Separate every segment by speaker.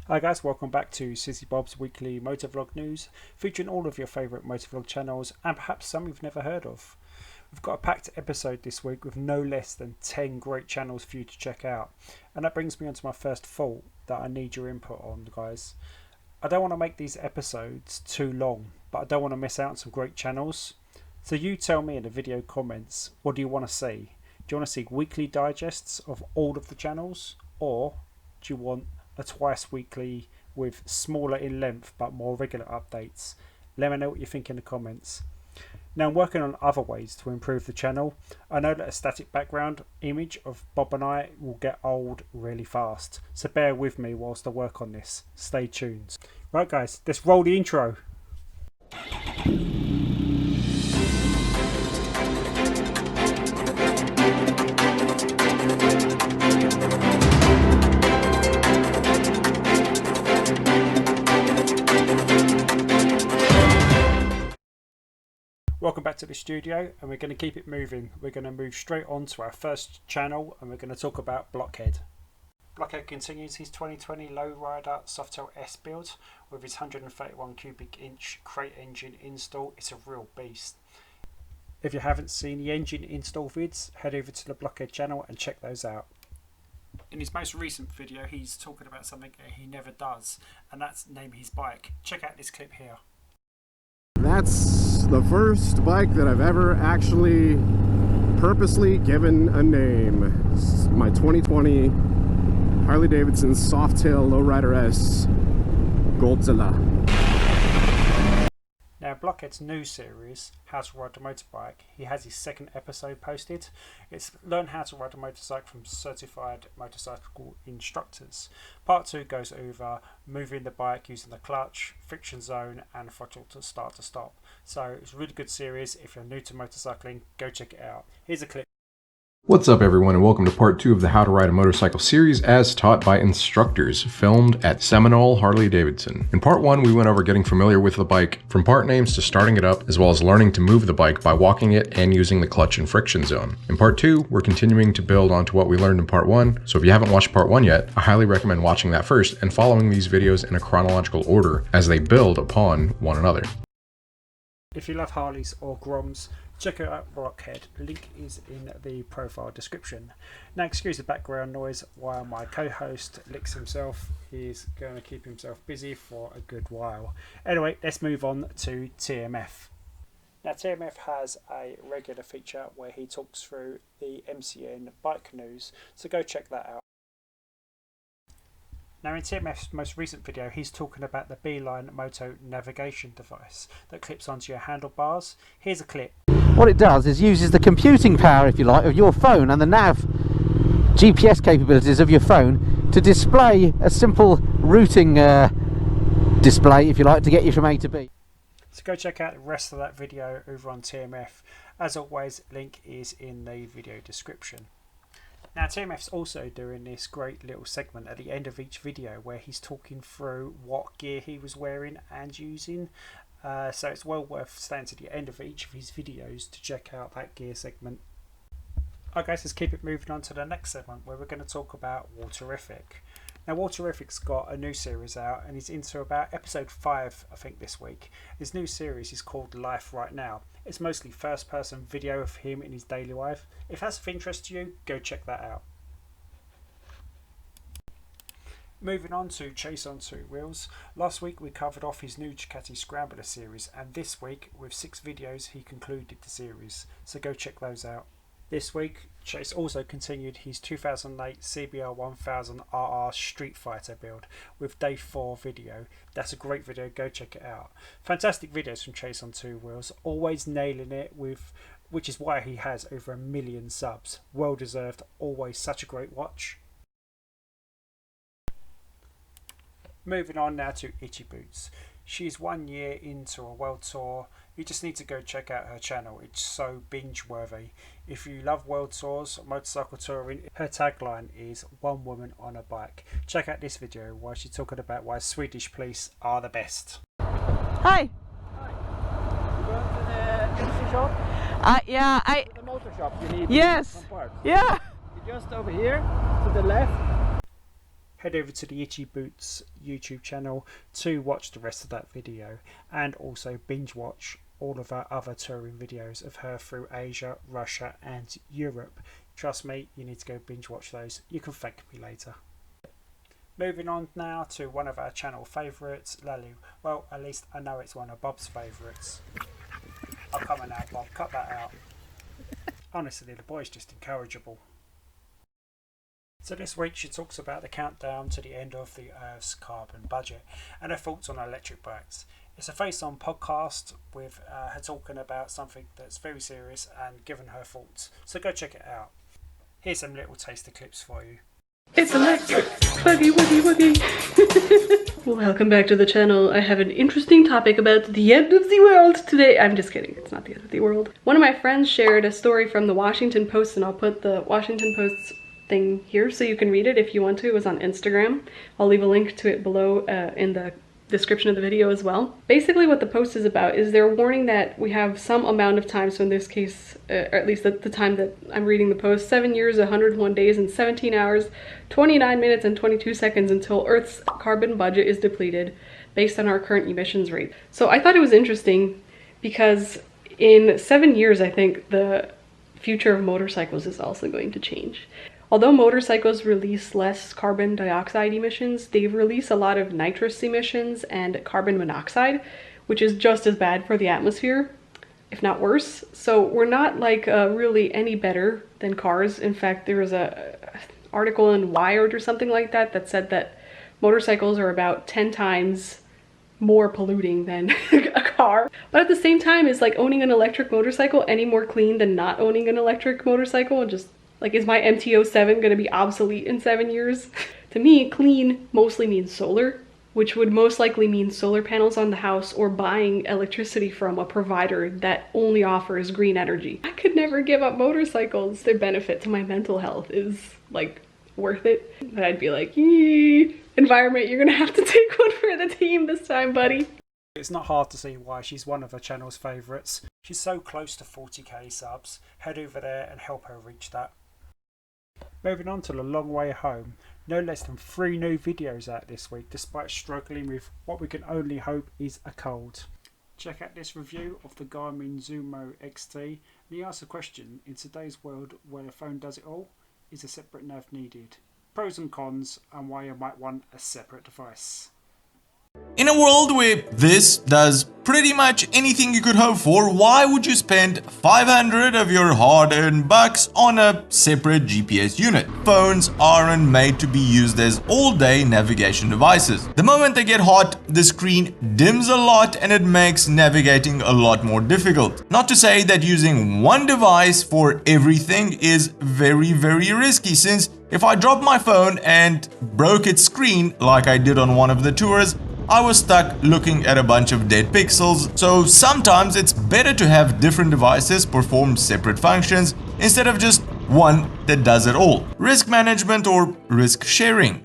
Speaker 1: Hi guys, welcome back to Sissy Bob's weekly motovlog news, featuring all of your favourite motovlog channels and perhaps some you've never heard of. We've got a packed episode this week with no less than 10 great channels for you to check out. And that brings me on to my first fault that I need your input on, guys. I don't want to make these episodes too long, but I don't want to miss out on some great channels. So you tell me in the video comments, what do you want to see? Do you want to see weekly digests of all of the channels? Or do you want a twice weekly with smaller in length but more regular updates? Let me know what you think in the comments. Now I'm working on other ways to improve the channel. I know that a static background image of Bob and I will get old really fast, so bear with me whilst I work on this. Stay tuned. Right guys, let's roll the intro. Welcome back to the studio, and we're going to keep it moving. We're going to move straight on to our first channel, and we're going to talk about Blockhead. Blockhead continues his 2020 lowrider Softail S build with his 131 cubic inch crate engine install. It's a real beast. If you haven't seen the engine install vids, head over to the Blockhead channel and check those out. In his most recent video, he's talking about something that he never does, and that's name his bike. Check out this clip here.
Speaker 2: That's the first bike that I've ever actually purposely given a name. It's my 2020 Harley-Davidson Softail Lowrider S Goldzilla.
Speaker 1: Now, Blockhead's new series, How to Ride a Motorbike, he has his second episode posted. It's Learn How to Ride a Motorcycle from Certified Motorcycle Instructors. Part 2 goes over moving the bike using the clutch, friction zone and throttle to start to stop. So it's a really good series. If you're new to motorcycling, go check it out. Here's a clip.
Speaker 3: What's up everyone, and welcome to part 2 of the How to Ride a Motorcycle series as taught by instructors, filmed at Seminole Harley-Davidson. In part 1 we went over getting familiar with the bike, from part names to starting it up, as well as learning to move the bike by walking it and using the clutch and friction zone. In part 2 we're continuing to build onto what we learned in part 1, so if you haven't watched part 1 yet, I highly recommend watching that first and following these videos in a chronological order as they build upon one another.
Speaker 1: If you love Harleys or Groms, check out Blockhead. The link is in the profile description. Now excuse the background noise while my co-host licks himself. He's going to keep himself busy for a good while. Anyway, let's move on to TMF. Now TMF has a regular feature where he talks through the MCN bike news, so go check that out. Now in TMF's most recent video, he's talking about the Beeline Moto navigation device that clips onto your handlebars. Here's a clip.
Speaker 4: What it does is uses the computing power, if you like, of your phone and the nav GPS capabilities of your phone to display a simple routing display, if you like, to get you from A to B.
Speaker 1: So go check out the rest of that video over on TMF. As always, link is in the video description. Now TMF's also doing this great little segment at the end of each video where he's talking through what gear he was wearing and using. So it's well worth staying to the end of each of his videos to check out that gear segment. Okay, guys, let's keep it moving on to the next segment where we're going to talk about Walterrific. Now Walterrific's got a new series out and he's into about episode 5 I think this week. His new series is called Life Right Now. It's mostly first person video of him in his daily life. If that's of interest to you, go check that out. Moving on to Chase on Two Wheels. Last week we covered off his new Ducati Scrambler series, and this week with 6 videos he concluded the series, so go check those out. This week Chase also continued his 2008 CBR 1000 RR Street Fighter build with day 4 video. That's a great video, go check it out. Fantastic videos from Chase on Two Wheels, always nailing it, with which is why he has over 1 million subs. Well deserved, always such a great watch. Moving on now to Itchy Boots. She's 1 year into a world tour. You just need to go check out her channel. It's so binge worthy. If you love world tours, motorcycle touring, her tagline is one woman on a bike. Check out this video where she's talking about why Swedish police are the best.
Speaker 5: Hi.
Speaker 6: Hi. You going to the MC shop?
Speaker 5: Yeah,
Speaker 6: The motor shop you need
Speaker 5: Yes.
Speaker 6: some parts.
Speaker 5: Yeah.
Speaker 6: You're just over here to the left.
Speaker 1: head over to the Itchy Boots YouTube channel to watch the rest of that video, and also binge watch all of our other touring videos of her through Asia, Russia and Europe. Trust me, you need to go binge watch those. You can thank me later. Moving on now to one of our channel favourites, Lali. Well, at least I know it's one of Bob's favourites. Oh, come on out, Bob, cut that out. Honestly, the boy's just incorrigible. So this week she talks about the countdown to the end of the Earth's carbon budget and her thoughts on electric bikes. It's a face-on podcast with her talking about something that's very serious and giving her thoughts. So go check it out. Here's some little taster clips for you.
Speaker 5: It's electric! Buggy wuggy wuggy! Welcome back to the channel. I have an interesting topic about the end of the world today. I'm just kidding, it's not the end of the world. One of my friends shared a story from the Washington Post, and I'll put the Washington Post's thing here so you can read it if you want to. It was on Instagram. I'll leave a link to it below in the description of the video as well. Basically what the post is about is they're warning that we have some amount of time, so in this case, or at least at the time that I'm reading the post, 7 years, 101 days and 17 hours, 29 minutes and 22 seconds until Earth's carbon budget is depleted based on our current emissions rate. So I thought it was interesting because in 7 years, I think the future of motorcycles is also going to change. Although motorcycles release less carbon dioxide emissions, they release a lot of nitrous emissions and carbon monoxide, which is just as bad for the atmosphere, if not worse. So we're not like really any better than cars. In fact, there was a article in Wired or something like that that said that motorcycles are about 10 times more polluting than a car. But at the same time, is like owning an electric motorcycle any more clean than not owning an electric motorcycle? Just like, is my MT-07 going to be obsolete in 7 years? To me, clean mostly means solar, which would most likely mean solar panels on the house or buying electricity from a provider that only offers green energy. I could never give up motorcycles. Their benefit to my mental health is like worth it. But I'd be like, yee, environment, you're gonna have to take one for the team this time, buddy.
Speaker 1: It's not hard to see why she's one of her channel's favourites. She's so close to 40k subs. Head over there and help her reach that. Moving on to the long way home, no less than 3 new videos out this week despite struggling with what we can only hope is a cold. Check out this review of the Garmin Zumo XT, and he asks a question: in today's world where the phone does it all, is a separate nerve needed? Pros and cons, and why you might want a separate device.
Speaker 7: In a world where this does pretty much anything you could hope for, why would you spend 500 of your hard-earned bucks on a separate GPS unit? Phones aren't made to be used as all-day navigation devices. The moment they get hot, the screen dims a lot and it makes navigating a lot more difficult. Not to say that using one device for everything is very risky, since if I dropped my phone and broke its screen like I did on one of the tours, I was stuck looking at a bunch of dead pixels. So sometimes it's better to have different devices perform separate functions instead of just one that does it all. Risk management or risk sharing.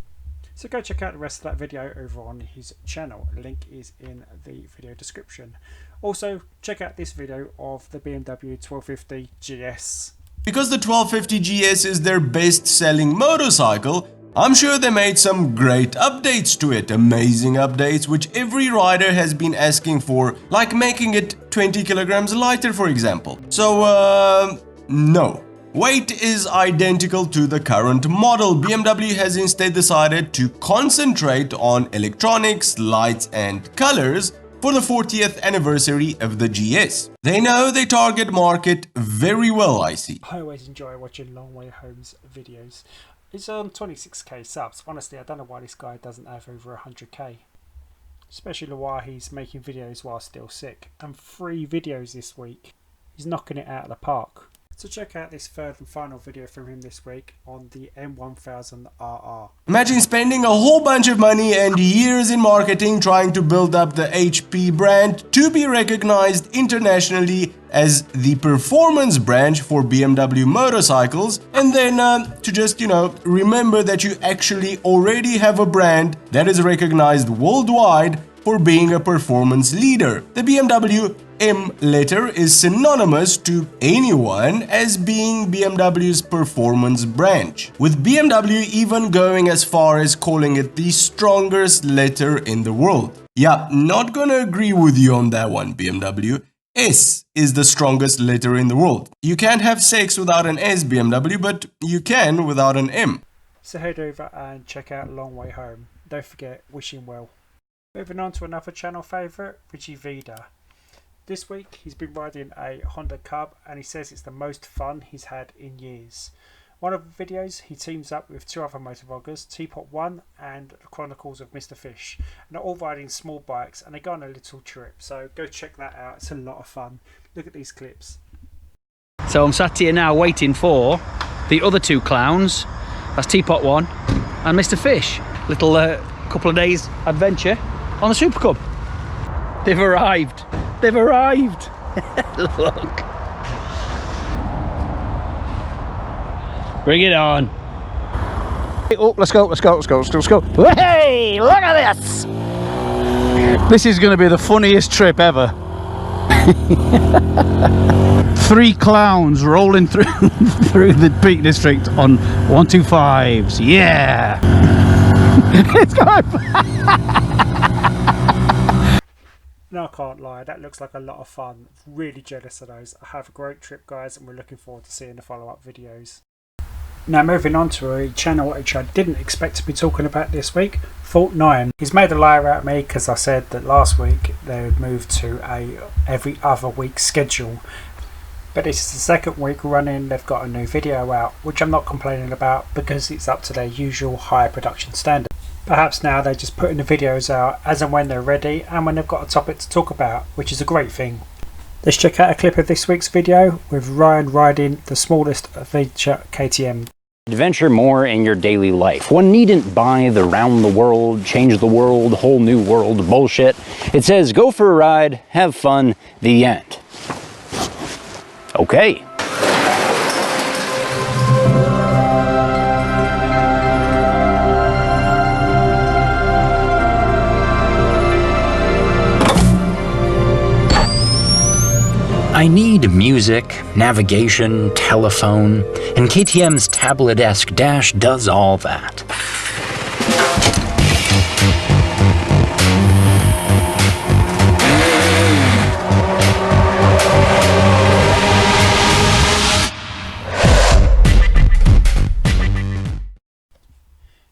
Speaker 1: So go check out the rest of that video over on his channel. A link is in the video description. Also check out this video of the BMW 1250 GS.
Speaker 7: Because the 1250 GS is their best-selling motorcycle, I'm sure they made some great updates to it, amazing updates which every rider has been asking for, like making it 20 kilograms lighter, for example. So, no. Weight is identical to the current model. BMW has instead decided to concentrate on electronics, lights and colors for the 40th anniversary of the GS. They know their target market very well, I see.
Speaker 1: I always enjoy watching Long Way Home's videos. He's on 26k subs. Honestly, I don't know why this guy doesn't have over 100k. Especially why he's making videos while still sick. And 3 videos this week. He's knocking it out of the park. So check out this third and final video from him this week on the M1000RR.
Speaker 7: Imagine spending a whole bunch of money and years in marketing trying to build up the HP brand to be recognized internationally as the performance brand for BMW motorcycles, and then to just, remember that you actually already have a brand that is recognized worldwide for being a performance leader. The BMW M letter is synonymous to anyone as being BMW's performance branch, with BMW even going as far as calling it the strongest letter in the world. Yeah, not gonna agree with you on that one, BMW. S is the strongest letter in the world. You can't have sex without an S, BMW, but you can without an M.
Speaker 1: So head over and check out Long Way Home. Don't forget, wish him well. Moving on to another channel favourite, RichyVida. This week he's been riding a Honda Cub and he says it's the most fun he's had in years. One of the videos he teams up with two other motovloggers, Teapot1 and the Chronicles of Mr. Fish, and they're all riding small bikes and they go on a little trip, so go check that out, it's a lot of fun. Look at these clips.
Speaker 8: So I'm sat here now waiting for the other two clowns, that's Teapot1 and Mr. Fish. Little couple of days adventure on the Super Cub. They've arrived. They've arrived. Look. Bring it on.
Speaker 4: Oh, let's go. Hey, look at this.
Speaker 8: This is going to be the funniest trip ever. 3 clowns rolling through the Peak District on 125s. Yeah. It's going.
Speaker 1: No, I can't lie, that looks like a lot of fun. Really jealous of those. Have a great trip, guys, and we're looking forward to seeing the follow-up videos. Now moving on to a channel which I didn't expect to be talking about this week, FortNine. He's made a liar out of me because I said that last week they would move to a every other week schedule. But this is the second week running they've got a new video out, which I'm not complaining about because it's up to their usual high production standard. Perhaps now they're just putting the videos out as and when they're ready and when they've got a topic to talk about, which is a great thing. Let's check out a clip of this week's video with Ryan riding the smallest feature KTM.
Speaker 9: Adventure more in your daily life. One needn't buy the round the world, change the world, whole new world bullshit. It says go for a ride, have fun, the end. Okay. I need music, navigation, telephone, and KTM's tablet-esque dash does all that.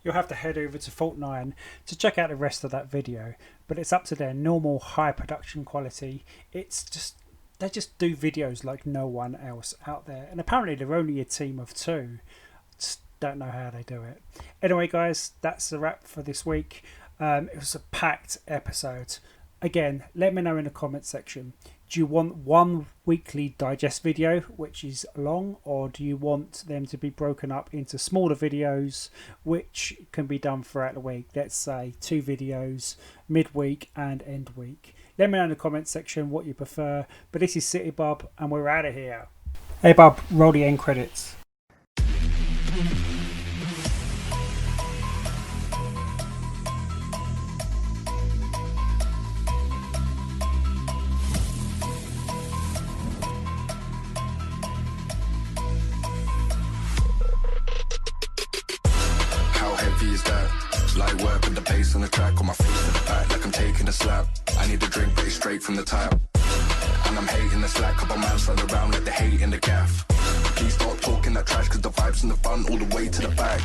Speaker 1: You'll have to head over to FortNine to check out the rest of that video, but it's up to their normal high production quality. It's just they just do videos like no one else out there, and apparently they're only a team of 2. Just don't know how they do it. Anyway guys, that's the wrap for this week. It was a packed episode. Again, let me know in the comment section, do you want one weekly digest video which is long, or do you want them to be broken up into smaller videos which can be done throughout the week? Let's say 2 videos midweek and end week. Let me know in the comment section what you prefer. But this is City Bob and we're out of here. Hey Bob, roll the end credits.
Speaker 10: How heavy is that? Light work with the bass on the track, on my feet to the back like I'm taking a slap. I need a drink, but it's straight from the tap. And I'm hating the slack, couple man run around like the hate in the gaff. Please stop talking that trash, cause the vibes in the front all the way to the back.